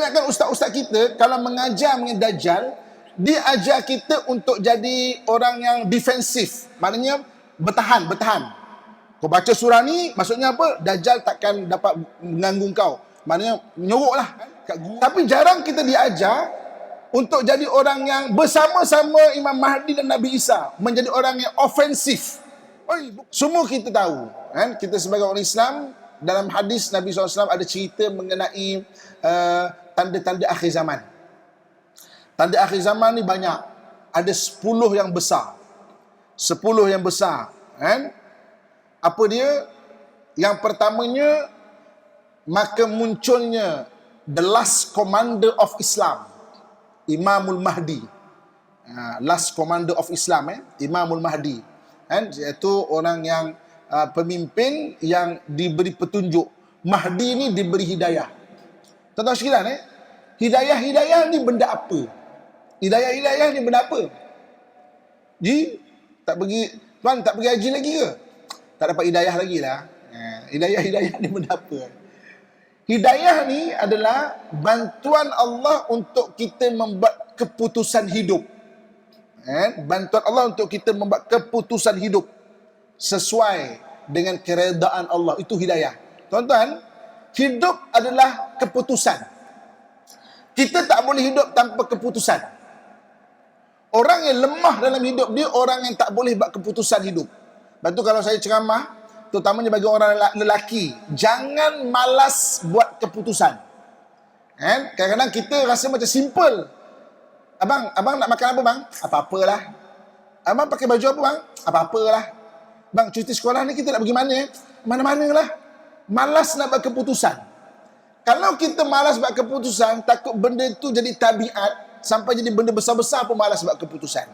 kebanyakan ustaz-ustaz kita kalau mengajar mengenai Dajjal, dia ajar kita untuk jadi orang yang defensif. Maknanya bertahan. Kau baca surah ni, maksudnya apa? Dajjal takkan dapat mengganggu kau. Maknanya menyorok lah. Tapi jarang kita diajar untuk jadi orang yang bersama-sama Imam Mahdi dan Nabi Isa, menjadi orang yang ofensif. Semua kita tahu, kan? Kita sebagai orang Islam, dalam hadis Nabi SAW ada cerita mengenai tanda-tanda akhir zaman. Tanda akhir zaman ni banyak. Ada 10 yang besar. 10 yang besar, kan? Apa dia? Yang pertamanya, maka munculnya the last commander of Islam, Imamul Mahdi. Last commander of Islam, Imamul Mahdi, kan? Iaitu orang yang pemimpin yang diberi petunjuk. Mahdi ni diberi hidayah. Tuan-tuan sekalian, hidayah ni benda apa? Hidayah ni benda apa? Tuan tak pergi haji lagi ke? Tak dapat hidayah lagi lah. Hidayah ni benda apa? Hidayah ni adalah bantuan Allah untuk kita membuat keputusan hidup. Bantuan Allah untuk kita membuat keputusan hidup sesuai dengan keredaan Allah. Itu hidayah. Tuan-tuan, hidup adalah keputusan. Kita tak boleh hidup tanpa keputusan. Orang yang lemah dalam hidup dia, orang yang tak boleh buat keputusan hidup. Lepas tu kalau saya ceramah, terutamanya bagi orang lelaki, jangan malas buat keputusan. Kadang-kadang kita rasa macam simple. Abang nak makan apa bang? Apa-apalah. Abang pakai baju apa bang? Apa-apalah. Bang, cuti sekolah ni kita nak pergi mana? Mana-manalah. Malas nak buat keputusan. Kalau kita malas buat keputusan, takut benda itu jadi tabiat, sampai jadi benda besar-besar pun malas buat keputusan.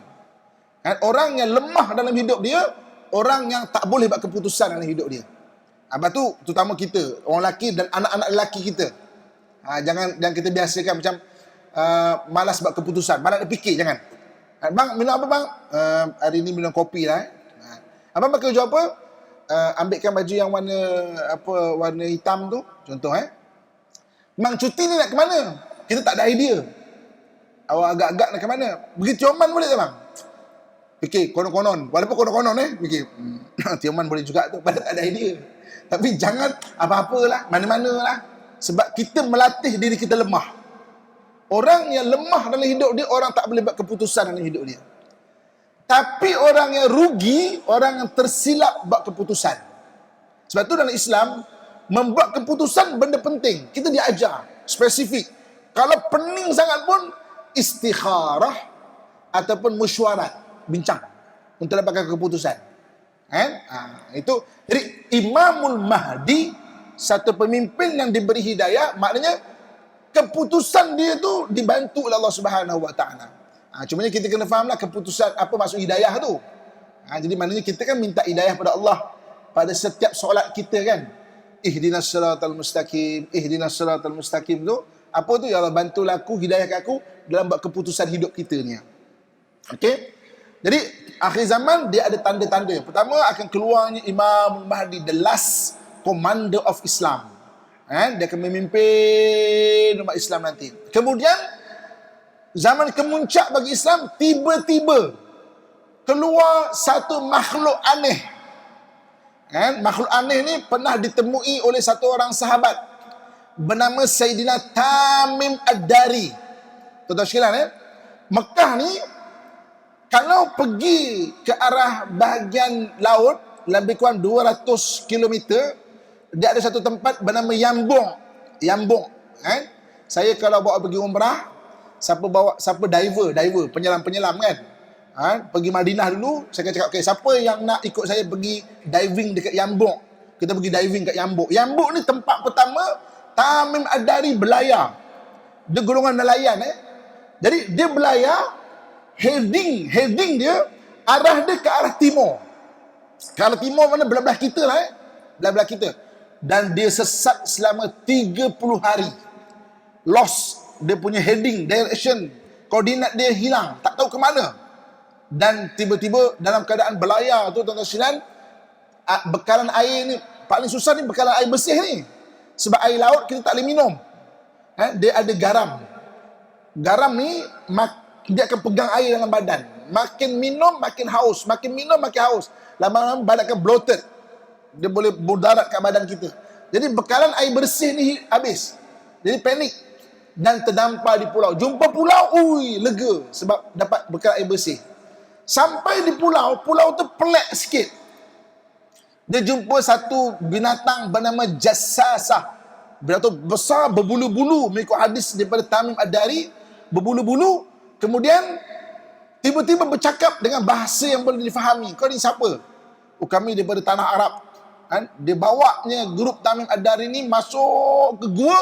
Orang yang lemah dalam hidup dia, orang yang tak boleh buat keputusan dalam hidup dia. Lepas tu, terutama kita, orang lelaki dan anak-anak lelaki kita. Jangan kita biasakan macam malas buat keputusan, malas nak fikir, jangan. Bang, minum apa bang? Hari ni minum kopi lah. Abang pakai baju apa? Ambilkan baju yang warna hitam tu, contoh. Bang, cuti ni nak ke mana? Kita tak ada idea. Awak agak-agak nak ke mana? Pergi Tioman boleh tak bang? Fikir, konon-konon. Walaupun konon-konon fikir, Tioman boleh juga tu, pada tak ada idea. Tapi jangan apa-apalah, mana-manalah. Sebab kita melatih diri kita lemah. Orang yang lemah dalam hidup dia, orang tak boleh buat keputusan dalam hidup dia. Tapi orang yang rugi, orang yang tersilap buat keputusan. Sebab tu dalam Islam, membuat keputusan benda penting. Kita diajar, spesifik. Kalau pening sangat pun, istikharah ataupun mesyuarat, bincang untuk dapatkan keputusan. Itu. Jadi Imamul Mahdi, satu pemimpin yang diberi hidayah, maknanya keputusan dia tu dibantu oleh Allah Subhanahu Wa Taala. Cumanya kita kena fahamlah keputusan apa maksud hidayah tu. Jadi maknanya kita kan minta hidayah pada Allah pada setiap solat kita kan. Ihdinas siratal mustaqim, ihdinas siratal mustaqim tu apa tu? Ya Allah, bantulah aku, hidayahkan aku dalam buat keputusan hidup kita ni. Okey. Jadi akhir zaman dia ada tanda-tanda. Pertama akan keluarnya Imam Mahdi, the last commander of Islam. Dia akan memimpin umat Islam nanti. Kemudian zaman kemuncak bagi Islam, tiba-tiba keluar satu makhluk aneh. Makhluk aneh ni pernah ditemui oleh satu orang sahabat bernama Sayyidina Tamim Ad-Dari. Tuan-tuan sekalian, Mekah ni kalau pergi ke arah bahagian laut lebih kurang 200 km, dia ada satu tempat bernama Yambung. Saya kalau bawa pergi umrah, siapa diver, penyelam kan, pergi Madinah dulu, saya akan cakap, okay, siapa yang nak ikut saya pergi diving dekat Yambung? Kita pergi diving kat Yambung. Yambung ni tempat pertama Tamim Ad-Dari berlayar. Dia golongan nelayan. Jadi dia berlayar, heading dia, arah dia ke arah timur. Ke arah timur mana? Belah-belah kita lah. Belah-belah kita. Dan dia sesat selama 30 hari. Lost dia punya heading, direction, koordinat dia hilang, tak tahu ke mana. Dan tiba-tiba dalam keadaan berlayar tu, tuan-tuan sekalian, bekalan air ni, paling susah ni bekalan air bersih ni. Sebab air laut kita tak boleh minum. Dia ada garam. Garam ni dia akan pegang air dalam badan. Makin minum makin haus, makin minum makin haus. Lama-lama badan akan bloated. Dia boleh mudarat kat badan kita. Jadi bekalan air bersih ni habis. Jadi panik dan terdampar di pulau. Jumpa pulau, lega sebab dapat bekal air bersih. Sampai di pulau tu pelik sikit. Dia jumpa satu binatang bernama Jassasah. Binatang besar, berbulu-bulu, mengikut hadis daripada Tamim Ad-Dari, berbulu-bulu. Kemudian tiba-tiba bercakap dengan bahasa yang boleh difahami. Kau ni siapa? Kami daripada tanah Arab. Dia bawanya grup Tamim Ad-Dari ni masuk ke gua,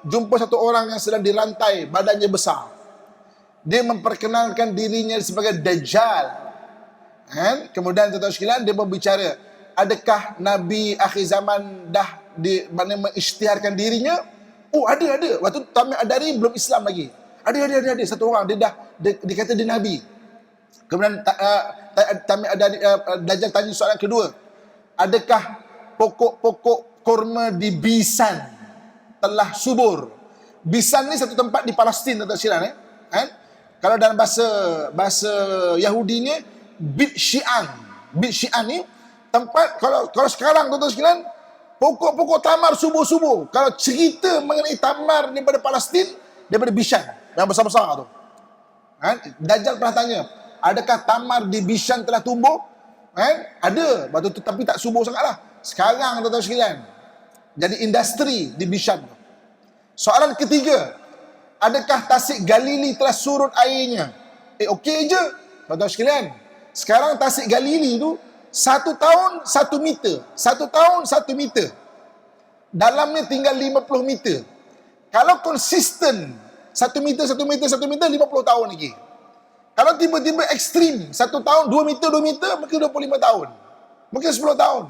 jumpa satu orang yang sedang dirantai, badannya besar. Dia memperkenalkan dirinya sebagai Dajjal. Kemudian tuan-tuan sekalian, dia berbicara, adakah Nabi akhir zaman dah mengisytiharkan dirinya? Ada. Waktu Tamim Ad-Dari belum Islam lagi. Ada satu orang, dia kata dia Nabi. Kemudian Tamim Ad-Dari, Dajjal tanya soalan kedua. Adakah pokok-pokok kurma di Bisan telah subur? Bisan ni satu tempat di Palestin, tuan-tuan sekalian. Kalau dalam bahasa Yahudi ni Bit Syi'an. Bit Syi'an ni tempat, kalau sekarang tuan-tuan sekalian, pokok-pokok tamar subur-subur. Kalau cerita mengenai tamar daripada Palestin, daripada Bishan yang besar-besar tu. Dajjal pernah tanya, adakah tamar di Bishan telah tumbuh? Ada, waktu tu, tapi tak subur sangatlah. Sekarang tuan-tuan sekalian, jadi industri di Bishan tu. Soalan ketiga, adakah Tasik Galili telah surut airnya? Okey je tuan-tuan sekalian. Sekarang Tasik Galili tu 1 tahun 1 meter. 1 tahun 1 meter. Dalamnya tinggal 50 meter. Kalau konsisten 1 meter 50 tahun lagi. Kalau tiba-tiba ekstrim 1 tahun 2 meter mungkin 25 tahun. Mungkin 10 tahun.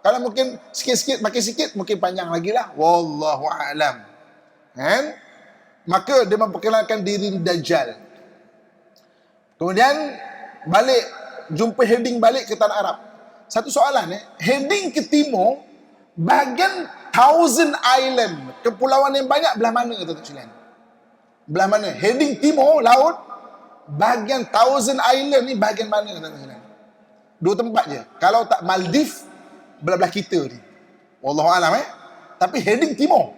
Kalau mungkin sikit-sikit makin sikit, mungkin panjang lagi lah. Wallahu a'lam. Maka dia memperkenalkan diri Dajjal. Kemudian balik, jumpa heading balik ke tanah Arab. Satu soalan, heading ke timur, bahagian Thousand Island, kepulauan yang banyak, belah mana tuan-tuan sekalian? Belah mana? Heading timur laut, bahagian Thousand Island ni bahagian mana tuan-tuan sekalian? 2 tempat je. Kalau tak Maldives, belah-belah kita ni. Wallahu alam Tapi heading timur.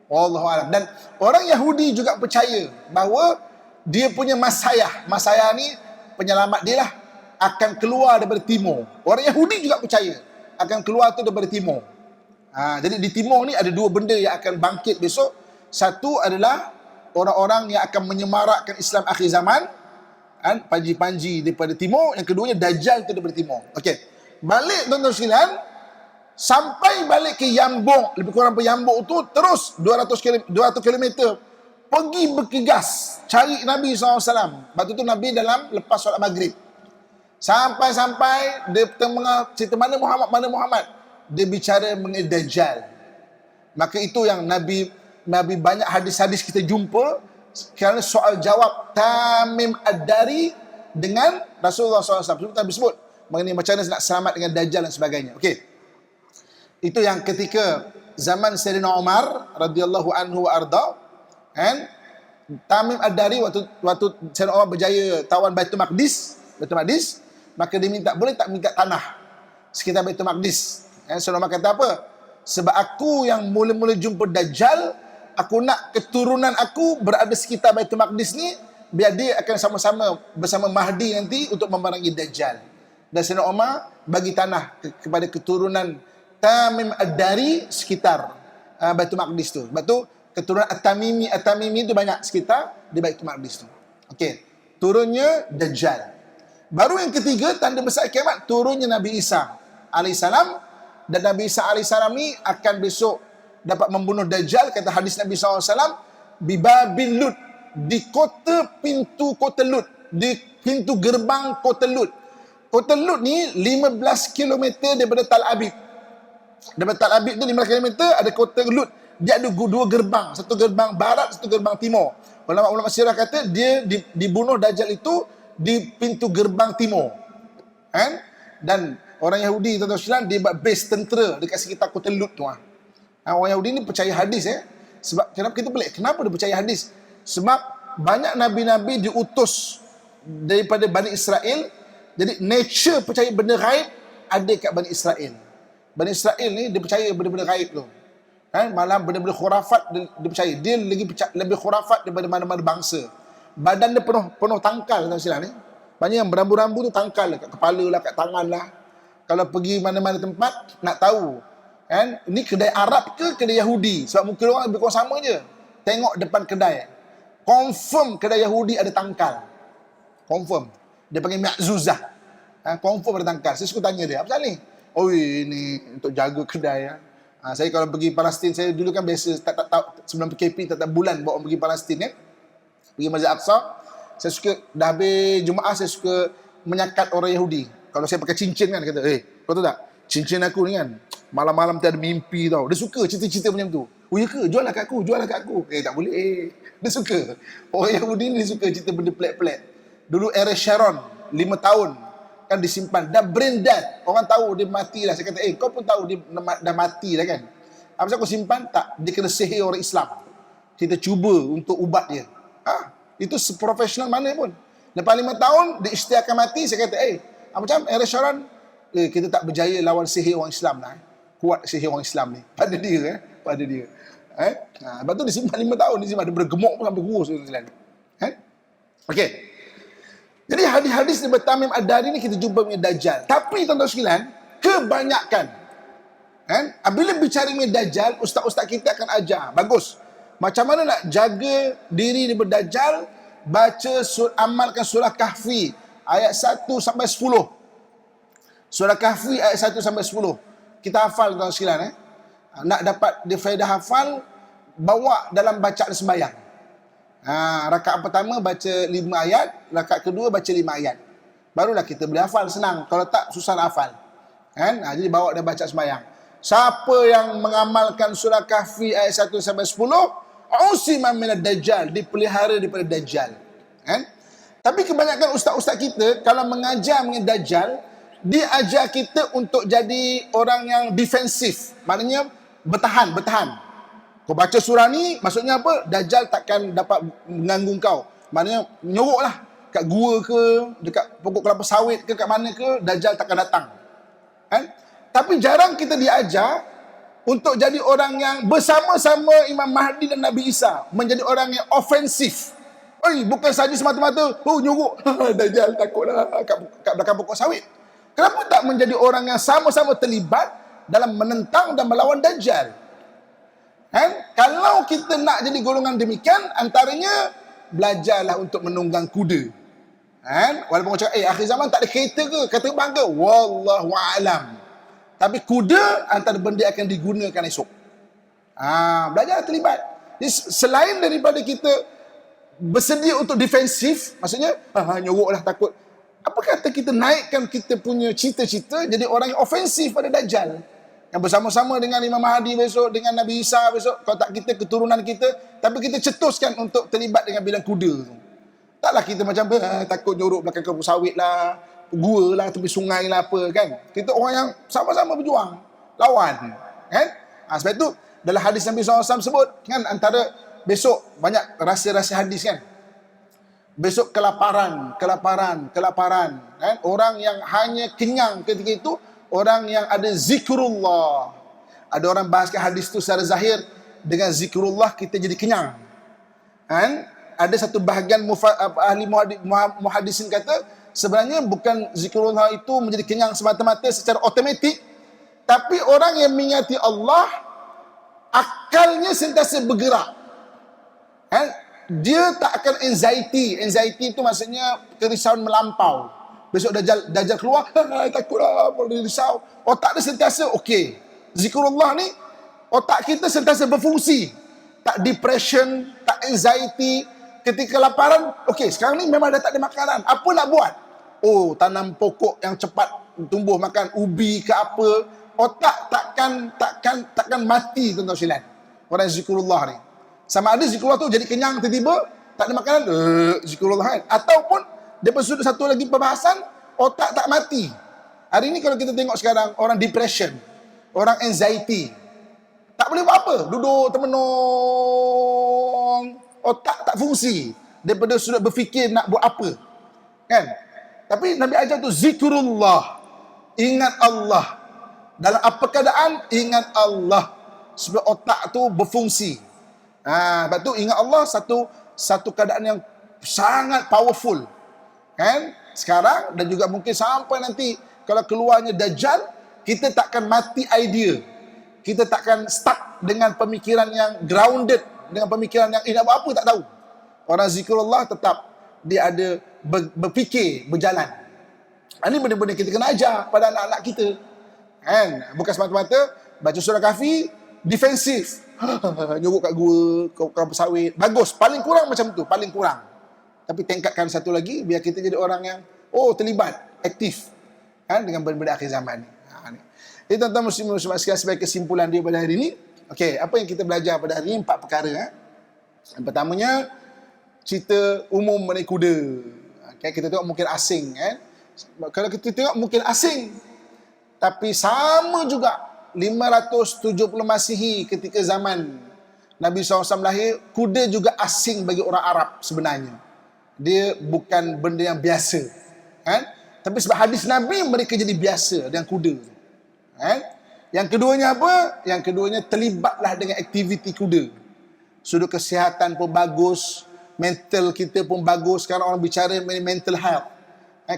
Wallahu alam. Dan orang Yahudi juga percaya bahawa dia punya Masayah ni penyelamat dia lah, akan keluar daripada timur. Orang Yahudi juga percaya akan keluar tu daripada timur. Jadi di timur ni ada 2 benda yang akan bangkit besok. Satu adalah orang-orang yang akan menyemarakkan Islam akhir zaman, panji-panji daripada timur. Yang keduanya Dajjal tu daripada timur. Okey, balik tuan-tuan sekalian, sampai balik ke Yambuk, lebih kurang Yambuk tu, terus 200 km pergi bergegas cari Nabi SAW. Waktu tu Nabi dalam lepas solat maghrib. Sampai dia tengah cerita mana Muhammad. Dia bicara mengenai Dajjal. Maka itu yang Nabi banyak hadis-hadis kita jumpa kerana soal jawab Tamim Ad-Dari dengan Rasulullah SAW. Nabi sebut mengenai macam mana nak selamat dengan Dajjal dan sebagainya. Okey. Itu yang ketika zaman Sayyidina Umar radhiyallahu anhu wa arda, Tamim Ad-Dari waktu Sayyidina Umar berjaya tawan Baitul Maqdis, maka dia minta, boleh tak minta tanah sekitar Baitul Maqdis. Sayyidina Umar kata apa? Sebab aku yang mula-mula jumpa Dajjal, aku nak keturunan aku berada sekitar Baitul Maqdis ni, biar dia akan sama-sama bersama Mahdi nanti untuk memerangi Dajjal. Dan Sayyidina Umar bagi tanah kepada keturunan Tamim Ad-Dari sekitar Baitul Maqdis tu. Sebab tu keturunan At-Tamimi tu banyak sekitar di Baitul Maqdis tu. Okey, turunnya Dajjal. Baru yang ketiga, tanda besar kiamat, turunnya Nabi Isa alaihissalam. Dan Nabi Isa alaihissalam ni akan besok dapat membunuh Dajjal. Kata hadis Nabi SAW, Bibabil Lut, di pintu kota Lut, di pintu gerbang kota Lut. Kota Lut ni 15 km daripada Tal Abib. Daripada Tal Abib tu 15 km ada kota Lut. Dia ada 2 gerbang, satu gerbang barat, satu gerbang timur. Ulama-ulama sirah kata dia dibunuh Dajjal itu di pintu gerbang timur. Dan orang Yahudi tuan-tuan sekalian, dia buat base tentera dekat sekitar kota Lut tu. Orang Yahudi ni percaya hadis Sebab kenapa kita pelik? Kenapa dia percaya hadis? Sebab banyak nabi-nabi diutus daripada Bani Israel. Jadi nature percaya benda gaib ada kat Bani Israel. Bani Israel ni dia percaya benda-benda gaib tu. Malam benda-benda khurafat dia percaya. Dia lebih khurafat daripada mana-mana bangsa. Badan dia penuh tangkal tak silap ni. Banyak yang berambu-rambu tu tangkal lah, kat kepala lah, kat tangan lah. Kalau pergi mana-mana tempat nak tahu. Ni kedai Arab ke kedai Yahudi? Sebab muka orang lebih kurang sama je. Tengok depan kedai. Confirm kedai Yahudi ada tangkal. Confirm. Dia panggil Ma'zuzah. Confirm ada tangkal. Saya suka tanya dia, apa pasal ni? Oh, ini untuk jaga kedai. Saya kalau pergi Palestin, saya dulu kan biasa tak sebelum PKP tak bulan bawa pergi Palestin kan. Pergi Masjid Aqsa. Saya suka dah habis Jumaat saya suka menyakat orang Yahudi. Kalau saya pakai cincin kan kata, kau tahu tak? Cincin aku ni kan malam-malam tu ada mimpi tau. Dia suka cerita-cerita macam tu. Oh ya ke? Jual lah kat aku. Tak boleh. Dia suka. Orang Yahudi ni suka cerita benda pelik-pelik. Dulu era Sharon 5 tahun kan disimpan. Dah brain dead. Orang tahu dia mati lah. Saya kata, kau pun tahu dia dah mati dah kan. Apa sebab kau simpan? Tak. Dia kena sihir orang Islam. Kita cuba untuk ubat dia. Itu seprofesional mana pun. Lepas 5 tahun, dia isytiharkan mati. Saya kata, macam era Sharon, kita tak berjaya lawan sihir orang Islam lah. Kuat sihir orang Islam ni. Pada dia. Lepas tu dia simpan 5 tahun. Dia simpan. Dia bergemuk pun sampai kurus. Okey. Jadi hadis-hadis daripada Tamim Ad-Dari ni kita jumpa dengan Dajjal. Tapi tuan-tuan sekalian, kebanyakan bila bicara dengan Dajjal, ustaz-ustaz kita akan ajar. Bagus. Macam mana nak jaga diri daripada Dajjal? Baca, amalkan surah Kahfi ayat 1 sampai 10. Surah Kahfi ayat 1 sampai 10. Kita hafal tuan-tuan sekalian. Nak dapat dia faedah hafal, bawa dalam bacaan sembahyang. Rakaat pertama baca 5 ayat, rakaat kedua baca 5 ayat. Barulah kita boleh hafal, senang. Kalau tak, susah nak hafal. Jadi bawa dan baca sembahyang. Siapa yang mengamalkan surah Kahfi ayat 1 sampai 10, usima minad dajjal, dipelihara daripada Dajjal. Tapi kebanyakan ustaz-ustaz kita kalau mengajar mengenai Dajjal, dia ajar kita untuk jadi orang yang defensif. Maknanya bertahan. Kau baca surah ni, maksudnya apa? Dajjal takkan dapat mengganggu kau. Maknanya nyoroklah kat gua ke, dekat pokok kelapa sawit ke, kat mana ke, Dajjal takkan datang. Tapi jarang kita diajar untuk jadi orang yang bersama-sama Imam Mahdi dan Nabi Isa, menjadi orang yang ofensif. Bukan saja semata-mata nyorok Dajjal takutlah kat belakang pokok sawit. Kenapa tak menjadi orang yang sama-sama terlibat dalam menentang dan melawan Dajjal? Kalau kita nak jadi golongan demikian, antaranya belajarlah untuk menunggang kuda. Walaupun orang cakap, akhir zaman tak ada kereta ke? Kata bangga, wallahualam. Tapi kuda antara benda akan digunakan esok. Belajar terlibat. Jadi, selain daripada kita bersedia untuk defensif, maksudnya nyoroklah takut. Apa kata kita naikkan kita punya cita-cita jadi orang yang ofensif pada Dajjal, yang bersama-sama dengan Imam Mahdi besok, dengan Nabi Isa besok. Kalau tak kita, keturunan kita, tapi kita cetuskan untuk terlibat dengan bilang kuda tu. Taklah kita macam takut nyorok belakang kelapa sawit lah, gua lah, tepi sungai lah apa kan. Kita orang yang sama-sama berjuang, lawan kan. Sebab itu dalam hadis Nabi SAW sebut kan, antara besok banyak rahsia-rahsia hadis kan. Besok kelaparan kan. Orang yang hanya kenyang ketika itu orang yang ada zikrullah. Ada orang bahaskan hadis tu secara zahir, dengan zikrullah kita jadi kenyang. Ada satu bahagian ahli muhaddisin kata, sebenarnya bukan zikrullah itu menjadi kenyang semata-mata secara automatik, tapi orang yang mengingati Allah, akalnya sentiasa bergerak. Dia tak akan anxiety. Anxiety itu maksudnya kerisauan melampau. Besok Dajjal keluar, takutlah, boleh risau. Otak dia sentiasa okey. Zikrullah ni, otak kita sentiasa berfungsi. Tak depression, tak anxiety. Ketika kelaparan, okey, sekarang ni memang dah tak ada makanan. Apa nak buat? Tanam pokok yang cepat tumbuh, makan ubi ke apa. Otak takkan mati, tuan-tuan sekalian. Orang zikrullah ni. Sama ada zikrullah tu jadi kenyang tiba-tiba, tak ada makanan, zikrullah kan. Ataupun daripada sudut satu lagi perbahasan, otak tak mati. Hari ni kalau kita tengok sekarang, orang depression, orang anxiety, Tak boleh buat apa. Duduk termenung. Otak tak fungsi. Daripada sudut berfikir nak buat apa. Kan? Tapi Nabi ajar tu zikrullah. Ingat Allah. Dalam apa keadaan, ingat Allah. Sebab otak tu berfungsi. Sebab tu ingat Allah satu keadaan yang sangat powerful. Kan? Sekarang dan juga mungkin sampai nanti kalau keluarnya Dajjal, kita takkan mati idea. Kita takkan stuck dengan pemikiran yang grounded, dengan pemikiran yang nak buat apa tak tahu. Orang zikrullah tetap dia ada berfikir, berjalan. Ini benda-benda kita kena ajar pada anak-anak kita. Kan? Bukan semata-mata baca surah Kahfi defensif. Nyuruk kat gua, kau pesawit. Bagus, paling kurang macam tu, paling kurang. Tapi tingkatkan satu lagi biar kita jadi orang yang terlibat, aktif. Kan, dengan benda-benda akhir zaman ni. Jadi tuan-tuan muslim-muslimat sekalian, sebagai kesimpulan dia pada hari ini, okey, apa yang kita belajar pada hari ini? 4 perkara. Yang pertamanya, cerita umum mengenai kuda. Okay, kita tengok mungkin asing. Kalau kita tengok mungkin asing, tapi sama juga 570 Masihi ketika zaman Nabi SAW lahir, kuda juga asing bagi orang Arab sebenarnya. Dia bukan benda yang biasa. Kan? Tapi sebab hadis Nabi, mereka jadi biasa dengan kuda. Yang keduanya apa? Yang keduanya terlibatlah dengan aktiviti kuda. Sudut kesihatan pun bagus, mental kita pun bagus. Sekarang orang bicara mental health,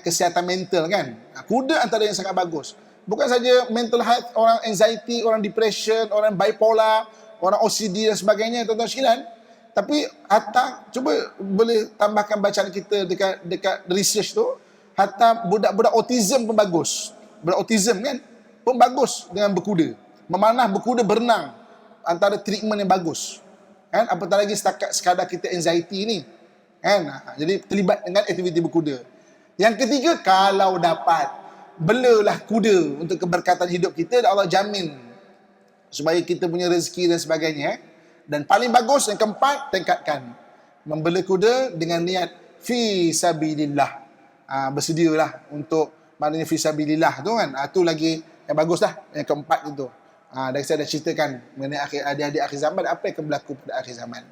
kesihatan mental kan. Kuda antara yang sangat bagus. Bukan saja mental health, orang anxiety, orang depression, orang bipolar, orang OCD dan sebagainya, tuan-tuan sekalian. Tapi hatta, cuba boleh tambahkan bacaan kita dekat research tu, hatta budak-budak autism pun bagus. Budak autism kan pun bagus dengan berkuda. Memanah berkuda, berenang, antara treatment yang bagus. Kan? Apatah lagi setakat sekadar kita anxiety ni. Kan? Jadi terlibat dengan aktiviti berkuda. Yang ketiga, kalau dapat, belalah kuda untuk keberkatan hidup kita, dan Allah jamin supaya kita punya rezeki dan sebagainya. Dan paling bagus, yang keempat, tingkatkan. Membela kuda dengan niat fi sabilillah. Bersedialah untuk maknanya fi sabilillah tu kan. Itu lagi yang bagus lah, yang keempat itu. Dan saya dah ceritakan mengenai adik-adik akhir zaman, apa yang akan berlaku pada akhir zaman.